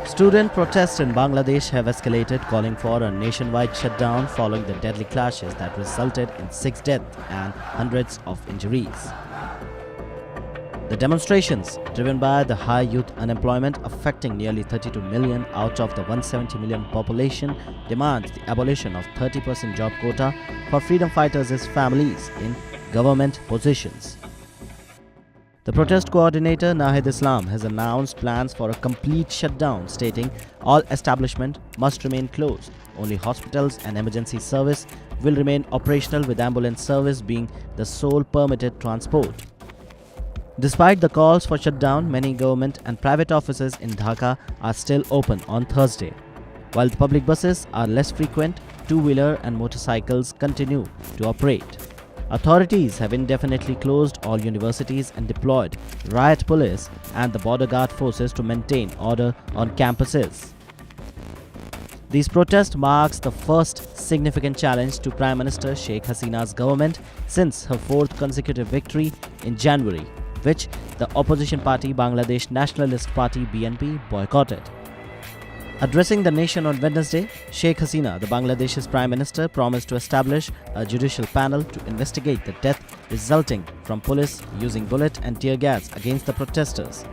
Student protests in Bangladesh have escalated, calling for a nationwide shutdown following the deadly clashes that resulted in 6 deaths and hundreds of injuries. The demonstrations, driven by the high youth unemployment affecting nearly 32 million out of the 170 million population, demand the abolition of 30% job quota for freedom fighters' families in government positions. The protest coordinator Nahid Islam has announced plans for a complete shutdown, stating all establishments must remain closed. Only hospitals and emergency service will remain operational, with ambulance service being the sole permitted transport. Despite the calls for shutdown, many government and private offices in Dhaka are still open on Thursday. While the public buses are less frequent, two-wheeler and motorcycles continue to operate. Authorities have indefinitely closed all universities and deployed riot police and the border guard forces to maintain order on campuses. These protests marks the first significant challenge to Prime Minister Sheikh Hasina's government since her fourth consecutive victory in January, which the opposition party Bangladesh Nationalist Party BNP boycotted. Addressing the nation on Wednesday, Sheikh Hasina, the Bangladesh's Prime Minister, promised to establish a judicial panel to investigate the death resulting from police using bullet and tear gas against the protesters.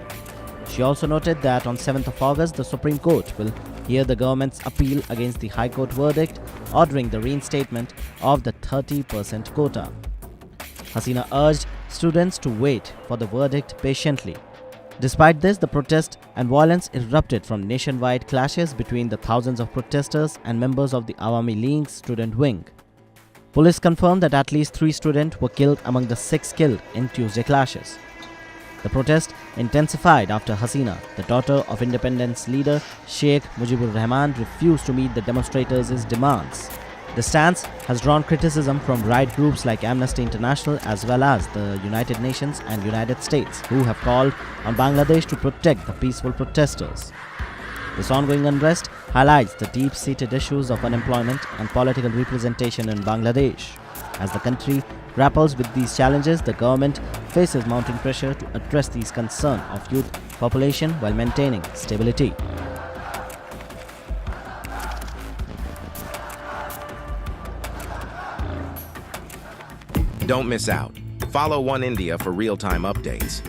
She also noted that on 7th of August, the Supreme Court will hear the government's appeal against the High Court verdict ordering the reinstatement of the 30% quota. Hasina urged students to wait for the verdict patiently. Despite this, the protest and violence erupted from nationwide clashes between the thousands of protesters and members of the Awami League's student wing. Police confirmed that at least 3 students were killed among the 6 killed in Tuesday clashes. The protest intensified after Hasina, the daughter of independence leader Sheikh Mujibur Rahman, refused to meet the demonstrators' demands. The stance has drawn criticism from right groups like Amnesty International as well as the United Nations and United States, who have called on Bangladesh to protect the peaceful protesters. This ongoing unrest highlights the deep-seated issues of unemployment and political representation in Bangladesh. As the country grapples with these challenges, the government faces mounting pressure to address these concerns of youth population while maintaining stability. Don't miss out. Follow One India for real-time updates.